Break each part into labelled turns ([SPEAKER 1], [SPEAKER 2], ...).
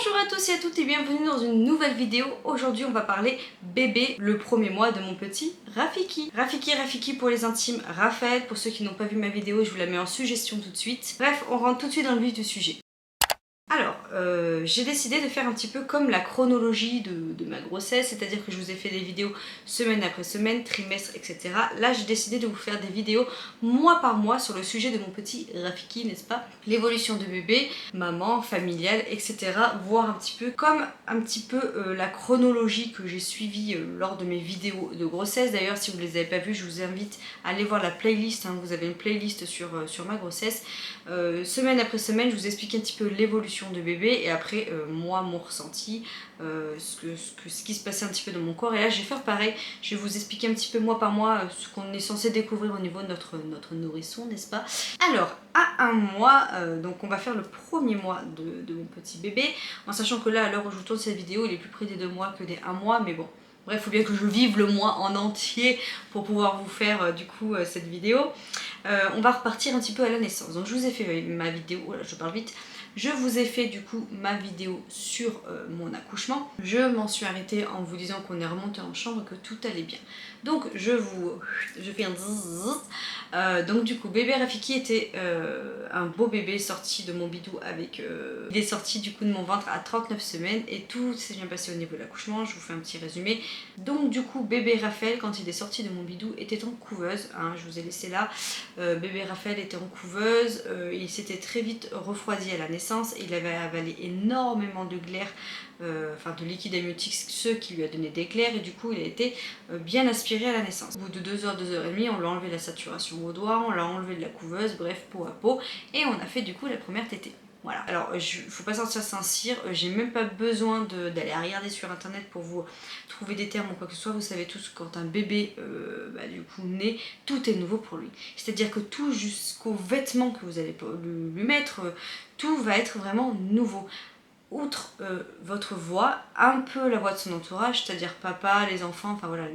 [SPEAKER 1] Bonjour à tous et à toutes et bienvenue dans une nouvelle vidéo. Aujourd'hui on va parler bébé, le premier mois de mon petit Rafiki. Rafiki pour les intimes, Raphaël pour ceux qui n'ont pas vu ma vidéo, je vous la mets en suggestion tout de suite. Bref, on rentre tout de suite dans le vif du sujet. Alors, j'ai décidé de faire un petit peu comme la chronologie de ma grossesse, c'est-à-dire que je vous ai fait des vidéos semaine après semaine, trimestre, etc. Là, j'ai décidé de vous faire des vidéos mois par mois sur le sujet de mon petit Rafiki, n'est-ce pas? L'évolution de bébé, maman, familiale, etc. Voir un petit peu comme la chronologie que j'ai suivie lors de mes vidéos de grossesse. D'ailleurs, si vous ne les avez pas vues, je vous invite à aller voir la playlist, hein. Vous avez une playlist sur ma grossesse. Semaine après semaine, je vous explique un petit peu l'évolution de bébé et après moi mon ressenti, ce qui se passait un petit peu dans mon corps. Et là je vais faire pareil, je vais vous expliquer un petit peu mois par mois ce qu'on est censé découvrir au niveau de notre nourrisson, n'est-ce pas? Alors à un mois, donc on va faire le premier mois de mon petit bébé, en sachant que là à l'heure où je vous tourne cette vidéo il est plus près des 2 mois que des 1 mois, mais bon. Bref, il faut bien que je vive le mois en entier pour pouvoir vous faire du coup cette vidéo. On va repartir un petit peu à la naissance. Donc je vous ai fait ma vidéo, voilà, je parle vite. Je vous ai fait du coup ma vidéo sur mon accouchement. Je m'en suis arrêtée en vous disant qu'on est remonté en chambre, que tout allait bien. Donc je fais un zzz. Donc du coup bébé Rafiki était un beau bébé sorti de mon bidou avec... il est sorti du coup de mon ventre à 39 semaines et tout s'est bien passé au niveau de l'accouchement. Je vous fais un petit résumé. Donc du coup bébé Raphaël quand il est sorti de mon bidou était en couveuse, hein, je vous ai laissé là. Bébé Raphaël était en couveuse, il s'était très vite refroidi à la naissance et il avait avalé énormément de glaire, enfin de liquide amniotique, ce qui lui a donné des glaires, et du coup il a été bien aspiré à la naissance. Au bout de 2 heures, 2 heures et demie, on lui a enlevé la saturation au doigt, on l'a enlevé de la couveuse, bref, peau à peau, et on a fait du coup la première tétée. Voilà, alors faut pas sortir sans cire, j'ai même pas besoin d'aller regarder sur internet pour vous trouver des termes ou quoi que ce soit. Vous savez tous que quand un bébé du coup naît, tout est nouveau pour lui. C'est-à-dire que tout jusqu'aux vêtements que vous allez lui mettre, tout va être vraiment nouveau. Outre votre voix, un peu la voix de son entourage, c'est-à-dire papa, les enfants, enfin voilà,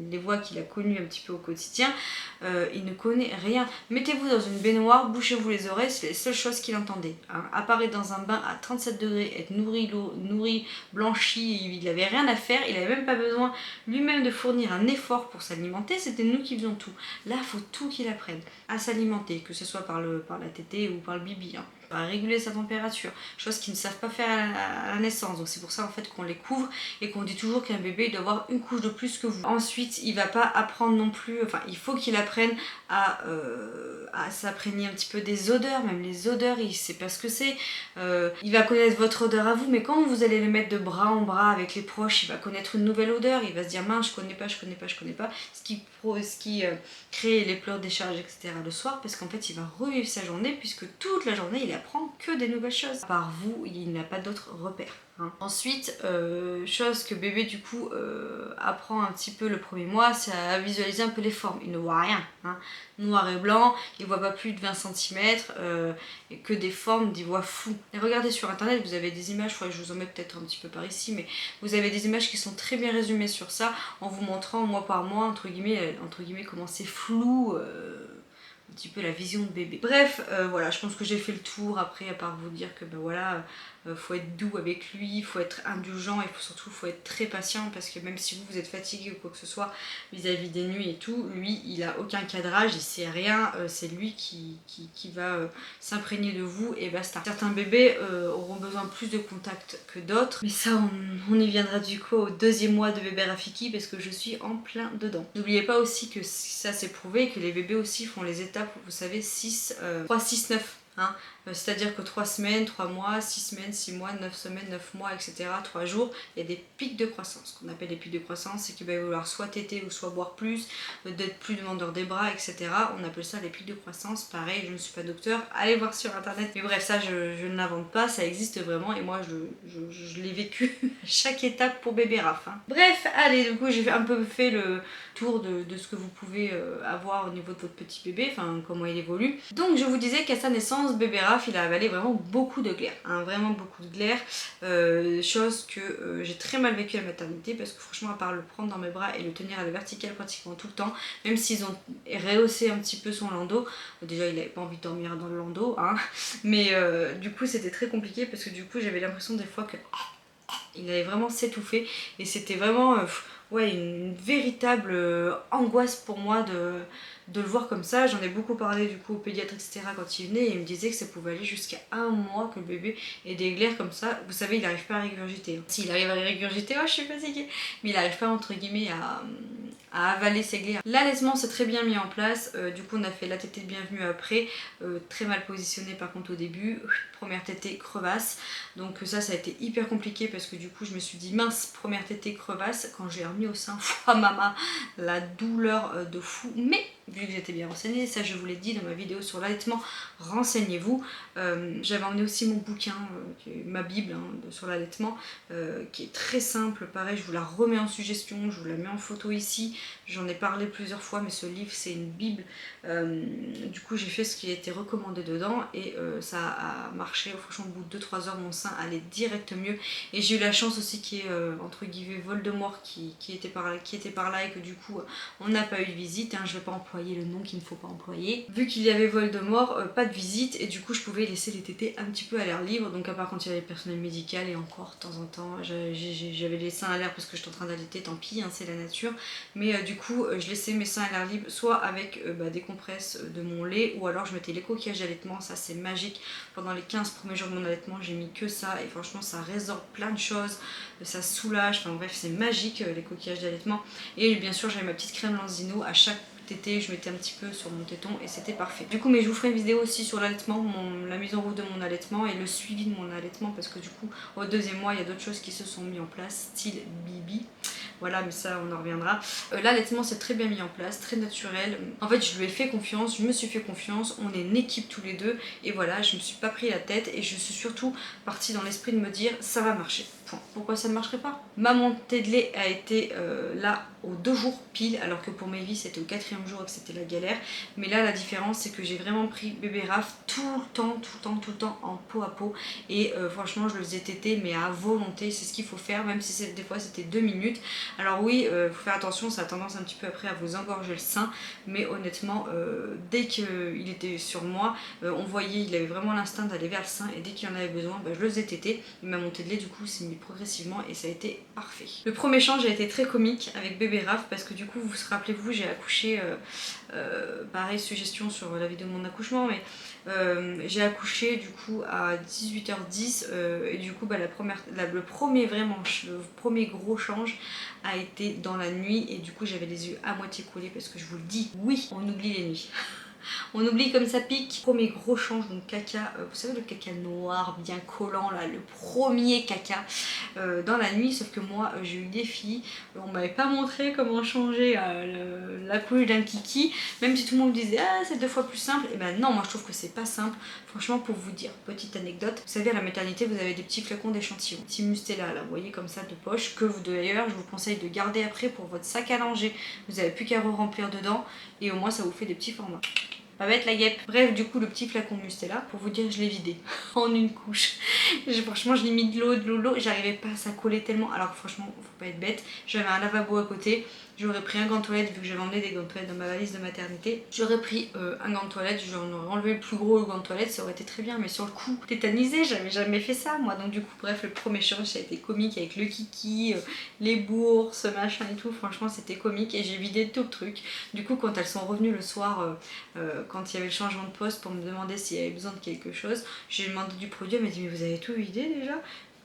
[SPEAKER 1] les voix qu'il a connues un petit peu au quotidien, il ne connaît rien. Mettez-vous dans une baignoire, bouchez-vous les oreilles, c'est les seules choses qu'il entendait. Hein. Apparaître dans un bain à 37 degrés, être nourri, blanchi, il n'avait rien à faire, il n'avait même pas besoin lui-même de fournir un effort pour s'alimenter, c'était nous qui faisions tout. Là, il faut tout qu'il apprenne à s'alimenter, que ce soit par la tétée ou par le bibi. Hein. À réguler sa température, chose qu'ils ne savent pas faire à la naissance, donc c'est pour ça en fait qu'on les couvre et qu'on dit toujours qu'un bébé doit avoir une couche de plus que vous. Ensuite il va pas apprendre non plus, enfin il faut qu'il apprenne à s'imprégner un petit peu des odeurs, même les odeurs il sait pas ce que c'est, il va connaître votre odeur à vous, mais quand vous allez le mettre de bras en bras avec les proches, il va connaître une nouvelle odeur, il va se dire mince je connais pas, ce qui crée les pleurs, décharges, etc. le soir, parce qu'en fait il va revivre sa journée puisque toute la journée il apprend que des nouvelles choses. Par vous, il n'a pas d'autres repères. Hein. Ensuite, chose que bébé du coup apprend un petit peu le premier mois, c'est à visualiser un peu les formes. Il ne voit rien. Hein. Noir et blanc, il ne voit pas plus de 20 cm, et que des formes, il voit flou. Et regardez sur internet, vous avez des images, je vous en mets peut-être un petit peu par ici, mais vous avez des images qui sont très bien résumées sur ça, en vous montrant mois par mois, entre guillemets comment c'est flou. Un petit peu la vision de bébé. Bref, voilà, je pense que j'ai fait le tour. Après, à part vous dire que ben voilà, faut être doux avec lui, faut être indulgent et surtout faut être très patient, parce que même si vous êtes fatigué ou quoi que ce soit vis-à-vis des nuits et tout, lui il a aucun cadrage, il sait rien, c'est lui qui va s'imprégner de vous et basta. Certains bébés auront besoin plus de contact que d'autres, mais ça on y viendra du coup au 2e mois de bébé Rafiki, parce que je suis en plein dedans. N'oubliez pas aussi que ça c'est prouvé, que les bébés aussi font les étapes, vous savez, 3, 6, 9. Hein. C'est-à-dire que 3 semaines, 3 mois, 6 semaines, 6 mois, 9 semaines, 9 mois, etc. 3 jours, il y a des pics de croissance. Ce qu'on appelle les pics de croissance, c'est qu'il va vouloir soit téter ou soit boire plus, d'être plus demandeur des bras, etc. On appelle ça les pics de croissance. Pareil, je ne suis pas docteur, allez voir sur internet. Mais bref, ça je ne l'invente pas, ça existe vraiment et moi je l'ai vécu à chaque étape pour bébé Raph. Hein. Bref, allez, du coup j'ai un peu fait le tour de ce que vous pouvez avoir au niveau de votre petit bébé, enfin comment il évolue. Donc je vous disais qu'à sa naissance, naissance, bébé Raph, il a avalé vraiment beaucoup de glaire, hein, vraiment beaucoup de glaire, chose que j'ai très mal vécu à la maternité parce que franchement, à part le prendre dans mes bras et le tenir à la verticale pratiquement tout le temps, même s'ils ont rehaussé un petit peu son landau, déjà il n'avait pas envie de dormir dans le landau, hein, mais du coup c'était très compliqué parce que du coup j'avais l'impression des fois que il allait vraiment s'étouffer et c'était vraiment ouais, une véritable angoisse pour moi de le voir comme ça. J'en ai beaucoup parlé du coup au pédiatre etc quand il venait et il me disait que ça pouvait aller jusqu'à 1 mois que le bébé ait des glaires comme ça. Vous savez, il n'arrive pas à régurgiter, hein. S'il arrive à régurgiter, oh je suis fatiguée, mais il n'arrive pas entre guillemets à avaler ses glaires. L'allaitement s'est très bien mis en place, du coup on a fait la tétée de bienvenue après, très mal positionnée par contre au début, première tétée crevasse, donc ça a été hyper compliqué parce que du coup je me suis dit mince, première tétée crevasse, quand je l'ai remis au sein, ah maman, la douleur de fou, mais vu que j'étais bien renseignée, ça je vous l'ai dit dans ma vidéo sur l'allaitement, renseignez-vous. J'avais emmené aussi mon bouquin, qui est ma bible hein, sur l'allaitement, qui est très simple, pareil je vous la remets en suggestion, je vous la mets en photo ici, j'en ai parlé plusieurs fois mais ce livre c'est une bible, du coup j'ai fait ce qui a été recommandé dedans et ça a marché, franchement au bout de 2-3 heures mon sein allait direct mieux et j'ai eu la chance aussi qu'il y ait entre guillemets Voldemort qui était par là et que du coup on n'a pas eu de visite, hein, je vais pas employer le nom qu'il ne faut pas employer. Vu qu'il y avait Voldemort, pas de visite et du coup je pouvais laisser les tétés un petit peu à l'air libre, donc à part quand il y avait le personnel médical et encore de temps en temps j'avais les seins à l'air parce que j'étais en train d'allaiter, tant pis, hein, c'est la nature, mais du coup je laissais mes seins à l'air libre soit avec des compresses de mon lait ou alors je mettais les coquillages d'allaitement, ça c'est magique. Pendant les 15 premiers jours de mon allaitement j'ai mis que ça et franchement ça résorbe plein de choses, ça soulage, enfin bref c'est magique les coquillages d'allaitement. Et bien sûr j'avais ma petite crème Lanzino à chaque tété, je mettais un petit peu sur mon téton et c'était parfait. Du coup mais je vous ferai une vidéo aussi sur l'allaitement, la mise en route de mon allaitement et le suivi de mon allaitement parce que du coup au 2e mois il y a d'autres choses qui se sont mis en place, style Bibi. Voilà, mais ça on en reviendra. L'allaitement c'est très bien mis en place, très naturel. En fait je lui ai fait confiance, je me suis fait confiance, on est une équipe tous les deux et voilà, je me suis pas pris la tête et je suis surtout partie dans l'esprit de me dire ça va marcher. Point. Pourquoi ça ne marcherait pas? Ma montée de lait a été là aux 2 jours pile, alors que pour Mavis c'était au 4e jour et que c'était la galère. Mais là la différence c'est que j'ai vraiment pris bébé Raph tout le temps en peau à peau et franchement je le faisais téter mais à volonté, c'est ce qu'il faut faire, même si des fois c'était 2 minutes. Alors oui, faut faire attention, ça a tendance un petit peu après à vous engorger le sein, mais honnêtement dès qu'il était sur moi, on voyait, il avait vraiment l'instinct d'aller vers le sein et dès qu'il en avait besoin, je le faisais téter. Ma montée de lait du coup s'est mis progressivement et ça a été parfait. Le premier change a été très comique avec bébé Raph parce que du coup vous rappelez-vous j'ai accouché, pareil suggestion sur la vidéo de mon accouchement, mais j'ai accouché du coup à 18h10 et du coup le premier gros change a été dans la nuit et du coup j'avais les yeux à moitié collés parce que je vous le dis, oui on oublie les nuits. On oublie comme ça pique. Premier gros change, donc caca, vous savez le caca noir bien collant là, le premier caca dans la nuit, sauf que moi j'ai eu des filles, on m'avait pas montré comment changer la couche d'un kiki, même si tout le monde disait ah c'est 2 fois plus simple, et ben non moi je trouve que c'est pas simple, franchement. Pour vous dire, petite anecdote, vous savez à la maternité vous avez des petits flacons d'échantillons, petit Mustela là, vous voyez comme ça de poche, que vous d'ailleurs je vous conseille de garder après pour votre sac à langer, vous avez plus qu'à re-remplir dedans et au moins ça vous fait des petits formats. Pas bête la guêpe. Bref, du coup le petit flacon Mustela, pour vous dire je l'ai vidé en une couche. Franchement je l'ai mis de l'eau, j'arrivais pas à ça coller tellement, alors que franchement faut pas être bête, j'avais un lavabo à côté, j'aurais pris un gant de toilette vu que j'avais emmené des gants de toilette dans ma valise de maternité, j'aurais pris un gant de toilette, j'en aurais enlevé le plus gros gant de toilette, ça aurait été très bien, mais sur le coup tétanisée, j'avais jamais fait ça moi, donc du coup bref le premier change ça a été comique avec le kiki, les bourses, machin et tout, franchement c'était comique et j'ai vidé tout le truc. Du coup quand elles sont revenues le soir, quand il y avait le changement de poste pour me demander s'il y avait besoin de quelque chose, j'ai demandé du produit, elle m'a dit mais vous avez tout vidé déjà?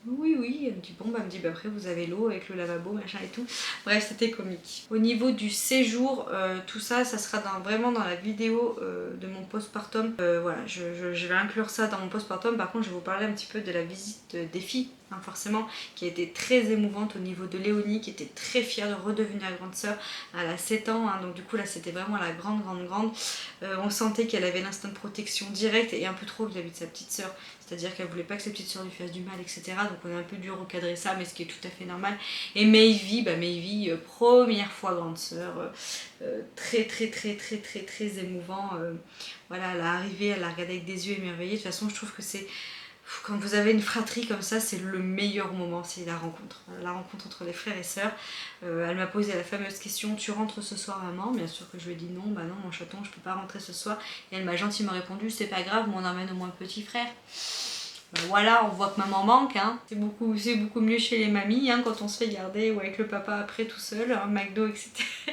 [SPEAKER 1] Oui, elle me dit bon bah, elle me dit bah après vous avez l'eau avec le lavabo machin et tout, bref c'était comique. Au niveau du séjour, tout ça sera vraiment dans la vidéo de mon postpartum, voilà je vais inclure ça dans mon postpartum. Par contre je vais vous parler un petit peu de la visite des filles, hein, forcément, qui a été très émouvante au niveau de Léonie, qui était très fière de redevenir grande sœur. Elle a 7 ans, hein, donc du coup là c'était vraiment la grande. On sentait qu'elle avait l'instinct de protection direct et un peu trop vis-à-vis de sa petite sœur, c'est-à-dire qu'elle voulait pas que sa petite sœur lui fasse du mal, etc. donc on est un peu dur au cadrer ça, mais ce qui est tout à fait normal. Et Mayvi, première fois grande sœur, très émouvant. Voilà, elle est arrivée, elle l'a regardé avec des yeux émerveillés. De toute façon, je trouve que c'est quand vous avez une fratrie comme ça, c'est le meilleur moment, c'est la rencontre. La rencontre entre les frères et sœurs. Elle m'a posé la fameuse question, tu rentres ce soir maman? Bien sûr que je lui ai dit non, bah non mon chaton, je peux pas rentrer ce soir. Et elle m'a gentiment répondu, c'est pas grave, on emmène au moins un petit frère. Ben voilà, on voit que maman manque, hein. C'est beaucoup mieux chez les mamies, hein, quand on se fait garder ou avec le papa après tout seul, hein, McDo, etc.,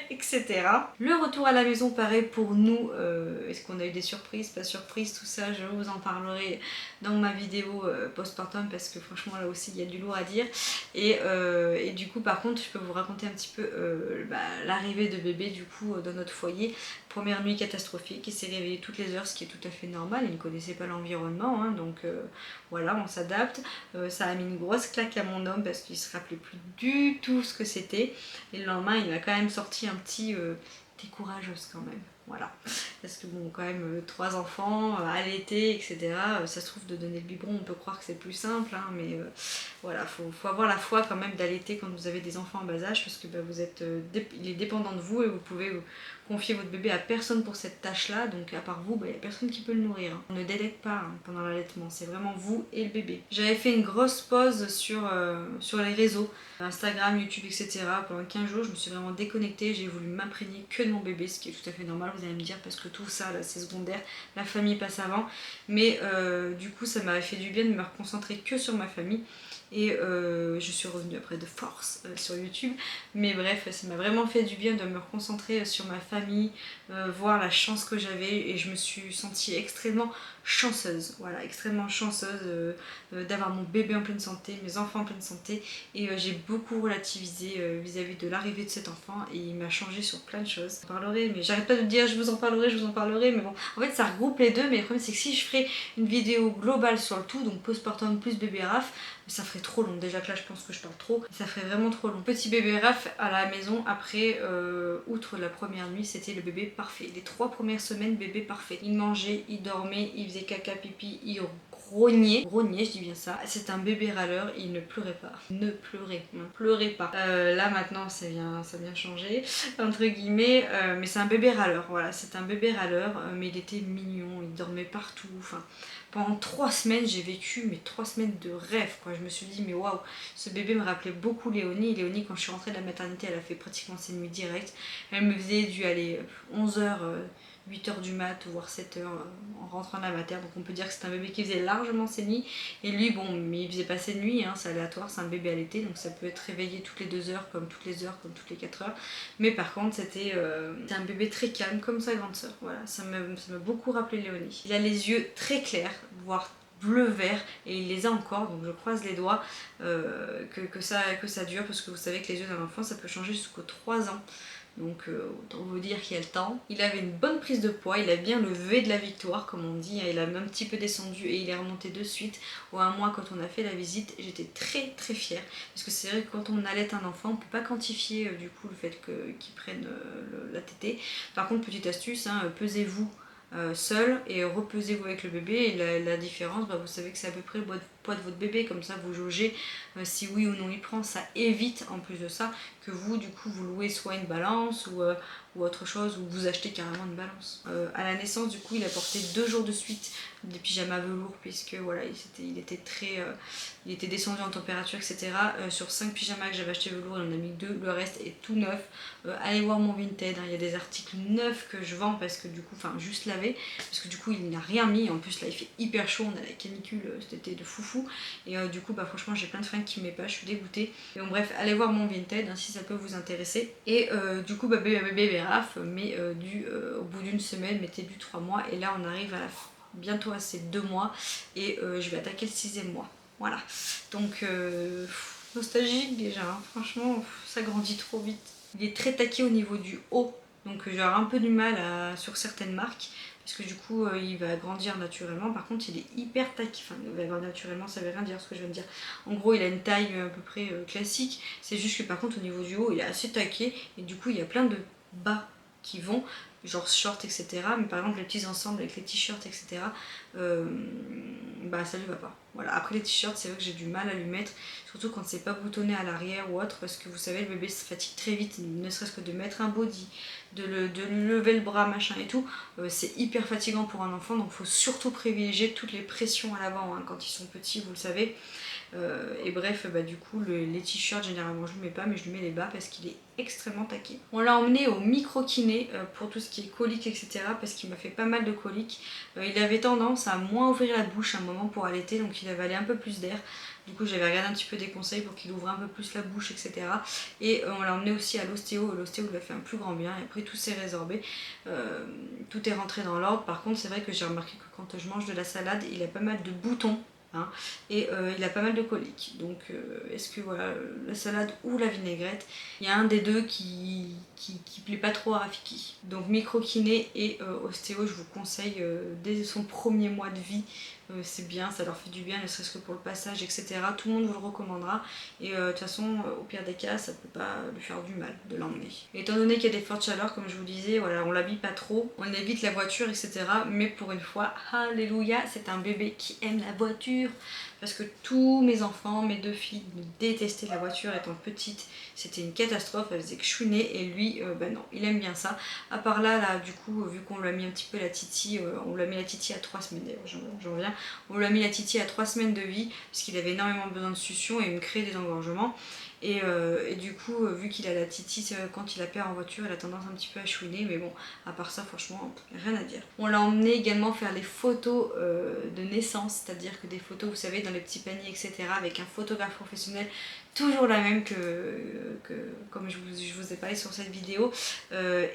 [SPEAKER 1] etc. Le retour à la maison, pareil pour nous. Est-ce qu'on a eu des surprises, pas surprises, tout ça, je vous en parlerai dans ma vidéo postpartum parce que franchement là aussi il y a du lourd à dire. Et du coup par contre je peux vous raconter un petit peu l'arrivée de bébé du coup dans notre foyer. Première nuit catastrophique, il s'est réveillé toutes les heures, ce qui est tout à fait normal, il ne connaissait pas l'environnement, hein, donc voilà, on s'adapte. Ça a mis une grosse claque à mon homme parce qu'il se rappelait plus du tout ce que c'était. Et le lendemain, il a quand même sorti un petit t'es courageuse quand même. Voilà, parce que bon, quand même, 3 enfants, allaiter, etc. Ça se trouve de donner le biberon, on peut croire que c'est plus simple, hein, mais voilà, faut avoir la foi quand même d'allaiter quand vous avez des enfants en bas âge, parce que vous êtes, il est dépendant de vous et vous pouvez confier votre bébé à personne pour cette tâche-là, donc à part vous, il n'y a personne qui peut le nourrir. Hein. On ne délègue pas hein, pendant l'allaitement, c'est vraiment vous et le bébé. J'avais fait une grosse pause sur les réseaux, Instagram, YouTube, etc. Pendant 15 jours, je me suis vraiment déconnectée, j'ai voulu m'imprégner que de mon bébé, ce qui est tout à fait normal, vous allez me dire, parce que tout ça, là, c'est secondaire, la famille passe avant. Mais du coup, ça m'avait fait du bien de me reconcentrer que sur ma famille. Et je suis revenue après de force sur YouTube. Mais bref, ça m'a vraiment fait du bien de me reconcentrer sur ma famille, voir la chance que j'avais. Et je me suis sentie extrêmement chanceuse, voilà, extrêmement chanceuse d'avoir mon bébé en pleine santé, mes enfants en pleine santé. Et j'ai beaucoup relativisé vis-à-vis de l'arrivée de cet enfant. Et il m'a changé sur plein de choses. J'en parlerai, mais j'arrête pas de dire je vous en parlerai, mais bon, en fait ça regroupe les deux. Mais le problème c'est que si je ferais une vidéo globale sur le tout, donc postpartum plus bébé Raph, ça ferait trop long. Déjà que là je pense que je parle trop, ça ferait vraiment trop long. Petit bébé Raph à la maison après, outre la première nuit, c'était le bébé parfait. Les 3 premières semaines, bébé parfait. Il mangeait, il dormait, il faisait caca, pipi, il grognait, je dis bien ça. C'est un bébé râleur, il ne pleurait pas. Ne pleurez pas. Là maintenant ça vient changer, entre guillemets, mais c'est un bébé râleur, voilà, c'est un bébé râleur, mais il était mignon, il dormait partout, enfin... Pendant 3 semaines, j'ai vécu mes 3 semaines de rêve, quoi. Je me suis dit, mais waouh, ce bébé me rappelait beaucoup Léonie. Léonie, quand je suis rentrée de la maternité, elle a fait pratiquement ses nuits directes. Elle me faisait du aller 11h, 8h du mat, voire 7h en rentrant de la mater. Donc on peut dire que c'est un bébé qui faisait largement ses nuits. Et lui, bon, mais il faisait pas ses nuits, hein, c'est aléatoire, c'est un bébé allaité. Donc ça peut être réveillé toutes les 2 heures, comme toutes les heures, comme toutes les 4 heures. Mais par contre, c'était un bébé très calme, comme sa grande sœur. Voilà, ça m'a beaucoup rappelé Léonie. Il a les yeux très clairs, voire bleu-vert, et il les a encore, donc je croise les doigts que ça dure, parce que vous savez que les yeux d'un enfant ça peut changer jusqu'aux 3 ans. Donc autant vous dire qu'il y a le temps. Il avait une bonne prise de poids, il a bien le V de la victoire comme on dit, il a un petit peu descendu et il est remonté de suite au 1 mois quand on a fait la visite. J'étais très fière parce que c'est vrai que quand on allait un enfant on peut pas quantifier du coup le fait qu'il prenne la tétée. Par contre petite astuce, hein, pesez-vous seul et repesez-vous avec le bébé et la différence, vous savez que c'est à peu près le poids de votre bébé, comme ça vous jaugez si oui ou non il prend. Ça évite en plus de ça que vous du coup vous louez soit une balance ou autre chose, ou vous achetez carrément une balance. À la naissance du coup il a porté 2 jours de suite des pyjamas velours puisque voilà il était descendu en température, etc. Sur 5 pyjamas que j'avais acheté velours, il en a mis 2, le reste est tout neuf. Allez voir mon Vinted, hein, il y a des articles neufs que je vends parce que du coup, enfin juste lavé, parce que du coup il n'a rien mis. En plus là il fait hyper chaud, on a la canicule cet été de foufou, et du coup franchement j'ai plein de fringues qui ne met pas, je suis dégoûtée. Et bon bref, allez voir mon Vinted hein, si ça peut vous intéresser. Et du coup bébé Raph, mais au bout d'une semaine, mettez du 3 mois, et là on arrive à bientôt à ces 2 mois, et je vais attaquer le 6e mois. Voilà, donc nostalgique déjà, hein. Franchement ça grandit trop vite. Il est très taqué au niveau du haut, donc j'aurai un peu du mal sur certaines marques, parce que du coup il va grandir naturellement. Par contre il est hyper taqué, enfin il va grandir naturellement, ça veut rien dire ce que je viens de dire. En gros il a une taille à peu près classique, c'est juste que par contre au niveau du haut il est assez taqué, et du coup il y a plein de bas qui vont, genre short, etc. Mais par exemple les petits ensembles avec les t-shirts, etc. Bah ça lui va pas. Voilà. Après les t-shirts, c'est vrai que j'ai du mal à lui mettre, surtout quand c'est pas boutonné à l'arrière ou autre, parce que vous savez, le bébé se fatigue très vite, ne serait-ce que de mettre un body, de lever le bras, machin et tout, c'est hyper fatigant pour un enfant, donc il faut surtout privilégier toutes les pressions à l'avant hein, quand ils sont petits, vous le savez. Et bref, bah, du coup, les t-shirts, généralement, je ne lui mets pas, mais je lui mets les bas parce qu'il est extrêmement taqué. On l'a emmené au micro-kiné pour tout ce qui est coliques, etc. parce qu'il m'a fait pas mal de coliques. Il avait tendance à moins ouvrir la bouche à un moment pour allaiter, donc il avalait un peu plus d'air. Du coup, j'avais regardé un petit peu des conseils pour qu'il ouvre un peu plus la bouche, etc. Et on l'a emmené aussi à l'ostéo. L'ostéo lui a fait un plus grand bien et après tout s'est résorbé. Tout est rentré dans l'ordre. Par contre, c'est vrai que j'ai remarqué que quand je mange de la salade, il a pas mal de boutons. Hein, et il a pas mal de coliques, donc est-ce que voilà, la salade ou la vinaigrette, il y a un des deux qui plaît pas trop à Rafiki. Donc micro-kiné et ostéo, je vous conseille dès son premier mois de vie, c'est bien, ça leur fait du bien, ne serait-ce que pour le passage, etc. Tout le monde vous le recommandera et de toute façon, au pire des cas, ça peut pas lui faire du mal de l'emmener. Étant donné qu'il y a des fortes chaleurs, comme je vous disais, voilà, on l'habille pas trop, on évite la voiture, etc. Mais pour une fois, alléluia, c'est un bébé qui aime la voiture. Parce que tous mes enfants, mes deux filles, détestaient la voiture étant petite. C'était une catastrophe, elles faisaient que chouiner. Et lui, ben non, il aime bien ça. À part là, du coup, vu qu'on lui a mis un petit peu la titi, on lui a mis la titi à 3 semaines d'ailleurs, j'en reviens. On lui a mis la titi à 3 semaines de vie, parce qu'il avait énormément besoin de succion et il me créait des engorgements. Et du coup, vu qu'il a la titi, quand il a peur en voiture, il a tendance un petit peu à chouiner. Mais bon, à part ça, franchement, rien à dire. On l'a emmené également faire les photos de naissance, c'est-à-dire que des photos, vous savez, dans les petits paniers, etc. avec un photographe professionnel, toujours la même que comme je vous ai parlé sur cette vidéo.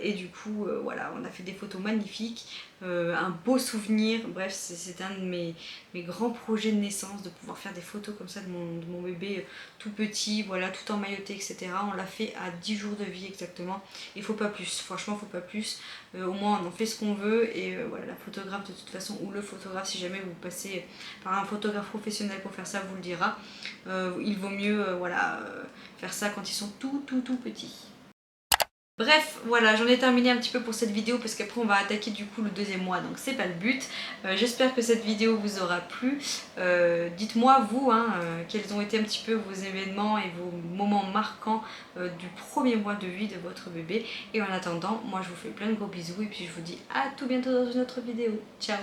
[SPEAKER 1] Et du coup, voilà, on a fait des photos magnifiques, un beau souvenir. Bref, c'est un de mes grands projets de naissance, de pouvoir faire des photos comme ça de mon bébé tout petit, voilà, tout emmailloté, etc. On l'a fait à 10 jours de vie exactement. Il faut pas plus, franchement, faut pas plus. Au moins, on en fait ce qu'on veut. Et voilà, la photographe de toute façon, ou le photographe, si jamais vous passez par un photographe professionnel pour faire ça, vous le dira. Il vaut mieux voilà, faire ça quand ils sont tout petits. Bref, voilà, j'en ai terminé un petit peu pour cette vidéo parce qu'après on va attaquer du coup le deuxième mois, donc c'est pas le but. J'espère que cette vidéo vous aura plu. Dites-moi vous, hein, quels ont été un petit peu vos événements et vos moments marquants du premier mois de vie de votre bébé. Et en attendant, moi je vous fais plein de gros bisous et puis je vous dis à tout bientôt dans une autre vidéo. Ciao!